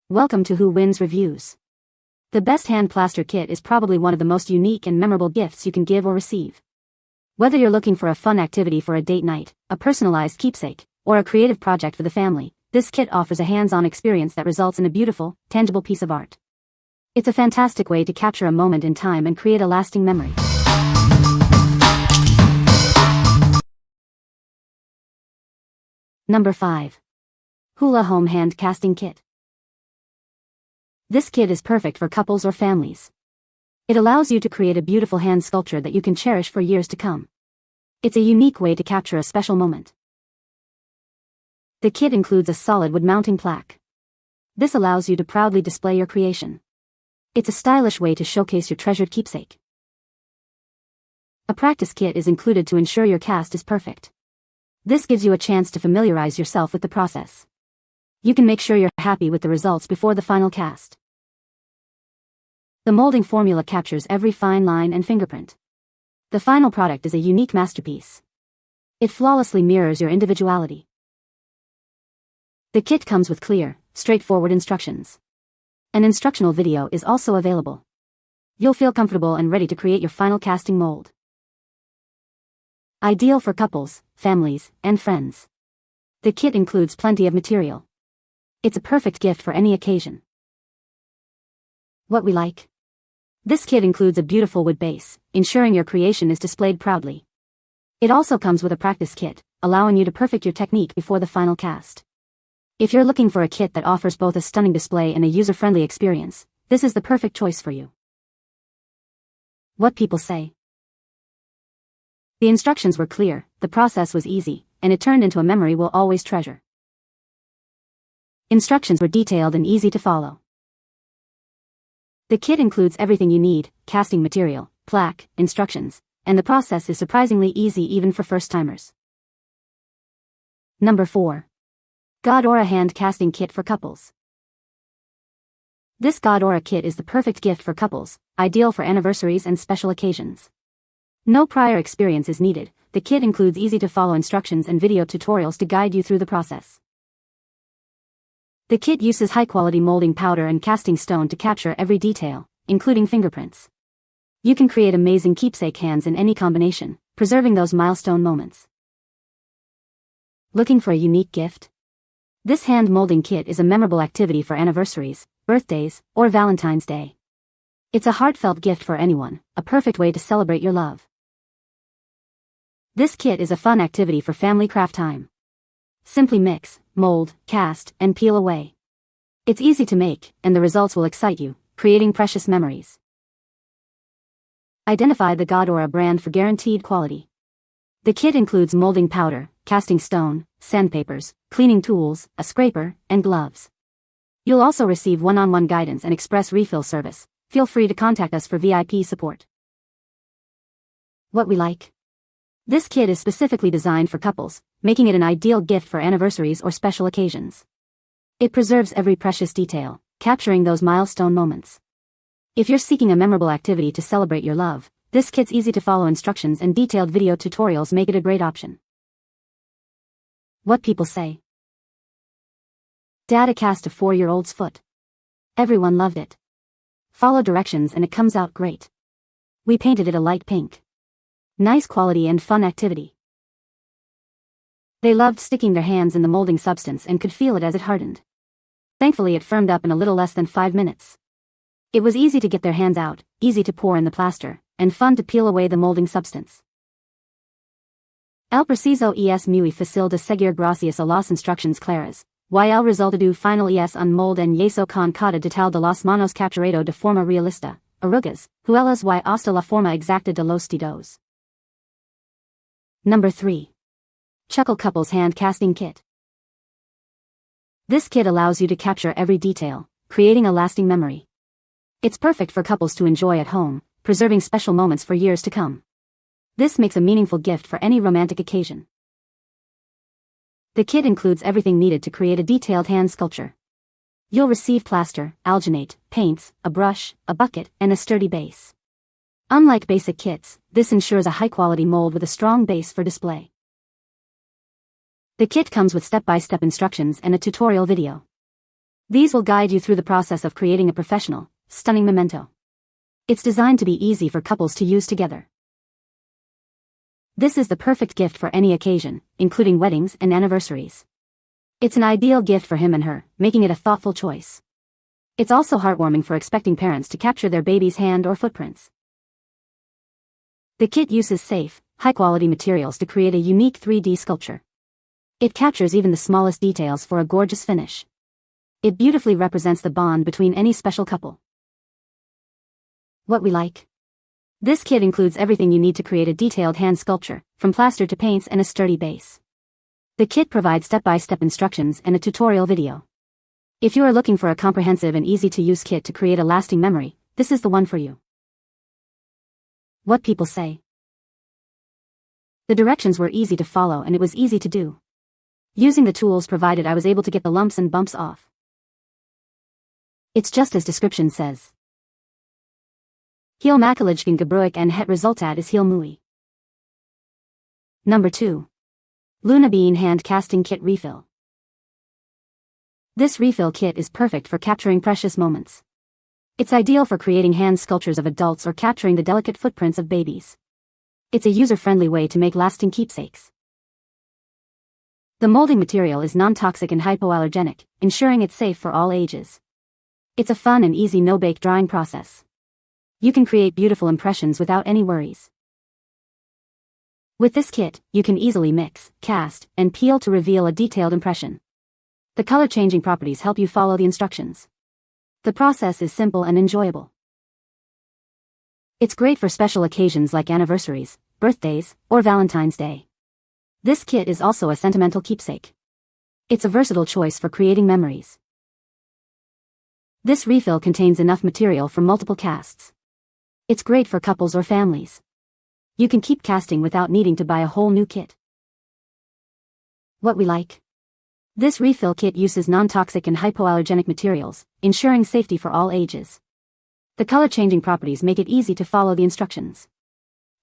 Welcome to Who Wins Reviews. The best hand plaster kit is probably one of the most unique and memorable gifts you can give or receive. Whether you're looking for a fun activity for a date night, a personalized keepsake, or a creative project for the family, this kit offers a hands-on experience that results in a beautiful, tangible piece of art. It's a fantastic way to capture a moment in time and create a lasting memory. Number 5. Hula Home Hand Casting Kit. This kit is perfect for couples or families. It allows you to create a beautiful hand sculpture that you can cherish for years to come. It's a unique way to capture a special moment. The kit includes a solid wood mounting plaque. This allows you to proudly display your creation. It's a stylish way to showcase your treasured keepsake. A practice kit is included to ensure your cast is perfect. This gives you a chance to familiarize yourself with the process. You can make sure you're happy with the results before the final cast. The molding formula captures every fine line and fingerprint. The final product is a unique masterpiece. It flawlessly mirrors your individuality. The kit comes with clear, straightforward instructions. An instructional video is also available. You'll feel comfortable and ready to create your final casting mold. Ideal for couples, families, and friends. The kit includes plenty of material. It's a perfect gift for any occasion. What we like. This kit includes a beautiful wood base, ensuring your creation is displayed proudly. It also comes with a practice kit, allowing you to perfect your technique before the final cast. If you're looking for a kit that offers both a stunning display and a user-friendly experience, this is the perfect choice for you. What people say. The instructions were clear, the process was easy, and it turned into a memory we'll always treasure. Instructions were detailed and easy to follow. The kit includes everything you need: casting material, plaque, instructions, and the process is surprisingly easy even for first-timers. Number 4. Godora Hand Casting Kit for Couples. This Godora kit is the perfect gift for couples, ideal for anniversaries and special occasions. No prior experience is needed. The kit includes easy-to-follow instructions and video tutorials to guide you through the process. The kit uses high-quality molding powder and casting stone to capture every detail, including fingerprints. You can create amazing keepsake hands in any combination, preserving those milestone moments. Looking for a unique gift? This hand molding kit is a memorable activity for anniversaries, birthdays, or Valentine's Day. It's a heartfelt gift for anyone, a perfect way to celebrate your love. This kit is a fun activity for family craft time. Simply mix, mold, cast, and peel away. It's easy to make, and the results will excite you, creating precious memories. Identify the Godora brand for guaranteed quality. The kit includes molding powder, casting stone, sandpapers, cleaning tools, a scraper, and gloves. You'll also receive one-on-one guidance and express refill service. Feel free to contact us for VIP support. What we like. This kit is specifically designed for couples, making it an ideal gift for anniversaries or special occasions. It preserves every precious detail, capturing those milestone moments. If you're seeking a memorable activity to celebrate your love, this kit's easy-to-follow instructions and detailed video tutorials make it a great option. What people say. Dad cast a 4-year-old's foot. Everyone loved it. Follow directions and it comes out great. We painted it a light pink. Nice quality and fun activity. They loved sticking their hands in the molding substance and could feel it as it hardened. Thankfully it firmed up in a little less than 5 minutes. It was easy to get their hands out, easy to pour in the plaster, and fun to peel away the molding substance. El preciso es muy fácil de seguir gracias a las instrucciones claras, y el resultado final es un molde en yeso con cada detalle de las manos capturado de forma realista, arrugas, huelas y hasta la forma exacta de los dedos. Number 3. CHUCKLE Couples Hand Casting Kit. This kit allows you to capture every detail, creating a lasting memory. It's perfect for couples to enjoy at home, preserving special moments for years to come. This makes a meaningful gift for any romantic occasion. The kit includes everything needed to create a detailed hand sculpture. You'll receive plaster, alginate, paints, a brush, a bucket, and a sturdy base. Unlike basic kits, this ensures a high-quality mold with a strong base for display. The kit comes with step-by-step instructions and a tutorial video. These will guide you through the process of creating a professional, stunning memento. It's designed to be easy for couples to use together. This is the perfect gift for any occasion, including weddings and anniversaries. It's an ideal gift for him and her, making it a thoughtful choice. It's also heartwarming for expecting parents to capture their baby's hand or footprints. The kit uses safe, high-quality materials to create a unique 3D sculpture. It captures even the smallest details for a gorgeous finish. It beautifully represents the bond between any special couple. What we like. This kit includes everything you need to create a detailed hand sculpture, from plaster to paints and a sturdy base. The kit provides step-by-step instructions and a tutorial video. If you are looking for a comprehensive and easy-to-use kit to create a lasting memory, this is the one for you. What people say. The directions were easy to follow and it was easy to do. Using the tools provided, I was able to get the lumps and bumps off. It's just as description says. Heel makkelijken gebruik en het resultaat is heel mooi. Number 2. Luna Bean Hand Casting Kit Refill. This refill kit is perfect for capturing precious moments. It's ideal for creating hand sculptures of adults or capturing the delicate footprints of babies. It's a user-friendly way to make lasting keepsakes. The molding material is non-toxic and hypoallergenic, ensuring it's safe for all ages. It's a fun and easy no-bake drawing process. You can create beautiful impressions without any worries. With this kit, you can easily mix, cast, and peel to reveal a detailed impression. The color-changing properties help you follow the instructions. The process is simple and enjoyable. It's great for special occasions like anniversaries, birthdays, or Valentine's Day. This kit is also a sentimental keepsake. It's a versatile choice for creating memories. This refill contains enough material for multiple casts. It's great for couples or families. You can keep casting without needing to buy a whole new kit. What we like. This refill kit uses non-toxic and hypoallergenic materials, ensuring safety for all ages. The color-changing properties make it easy to follow the instructions.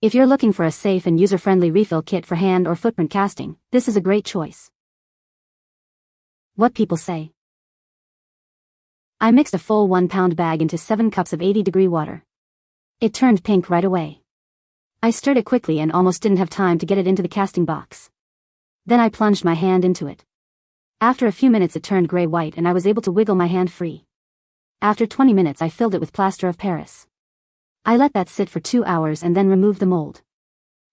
If you're looking for a safe and user-friendly refill kit for hand or footprint casting, this is a great choice. What people say. I mixed a full 1-pound bag into 7 cups of 80-degree water. It turned pink right away. I stirred it quickly and almost didn't have time to get it into the casting box. Then I plunged my hand into it. After a few minutes it turned gray-white and I was able to wiggle my hand free. After 20 minutes I filled it with plaster of Paris. I let that sit for 2 hours and then removed the mold.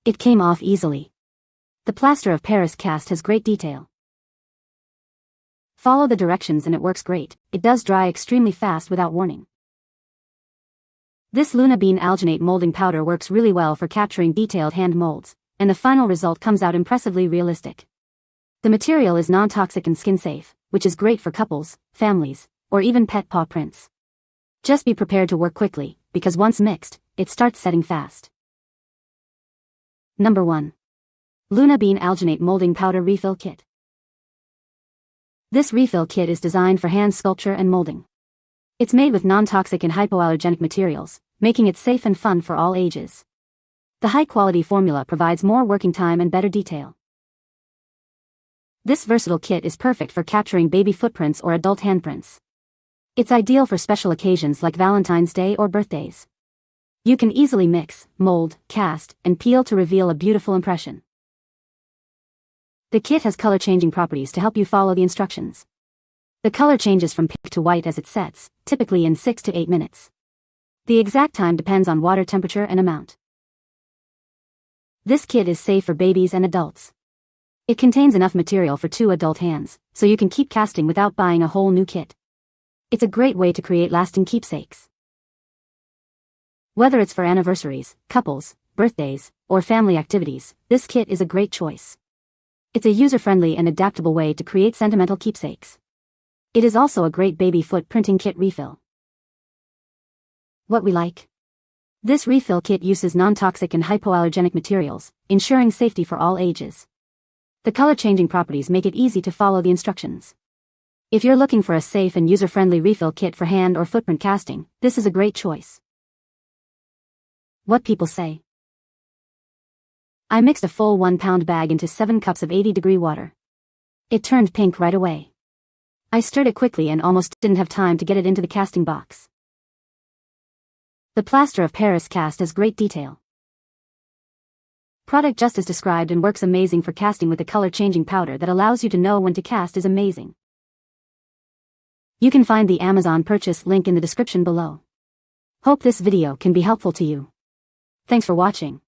It came off easily. The plaster of Paris cast has great detail. Follow the directions and it works great. It does dry extremely fast without warning. This Luna Bean Alginate molding powder works really well for capturing detailed hand molds, and the final result comes out impressively realistic. The material is non-toxic and skin-safe, which is great for couples, families, or even pet paw prints. Just be prepared to work quickly, because once mixed, it starts setting fast. Number 1. Luna Bean Alginate Molding Powder Refill Kit. This refill kit is designed for hand sculpture and molding. It's made with non-toxic and hypoallergenic materials, making it safe and fun for all ages. The high-quality formula provides more working time and better detail. This versatile kit is perfect for capturing baby footprints or adult handprints. It's ideal for special occasions like Valentine's Day or birthdays. You can easily mix, mold, cast, and peel to reveal a beautiful impression. The kit has color-changing properties to help you follow the instructions. The color changes from pink to white as it sets, typically in 6 to 8 minutes. The exact time depends on water temperature and amount. This kit is safe for babies and adults. It contains enough material for 2 adult hands, so you can keep casting without buying a whole new kit. It's a great way to create lasting keepsakes. Whether it's for anniversaries, couples, birthdays, or family activities, this kit is a great choice. It's a user-friendly and adaptable way to create sentimental keepsakes. It is also a great baby foot printing kit refill. What we like. This refill kit uses non-toxic and hypoallergenic materials, ensuring safety for all ages. The color-changing properties make it easy to follow the instructions. If you're looking for a safe and user-friendly refill kit for hand or footprint casting, this is a great choice. What people say. I mixed a full 1-pound bag into 7 cups of 80-degree water. It turned pink right away. I stirred it quickly and almost didn't have time to get it into the casting box. The plaster of Paris cast has great detail. Product just as described and works amazing for casting with a color-changing powder that allows you to know when to cast is amazing. You can find the Amazon purchase link in the description below. Hope this video can be helpful to you. Thanks for watching.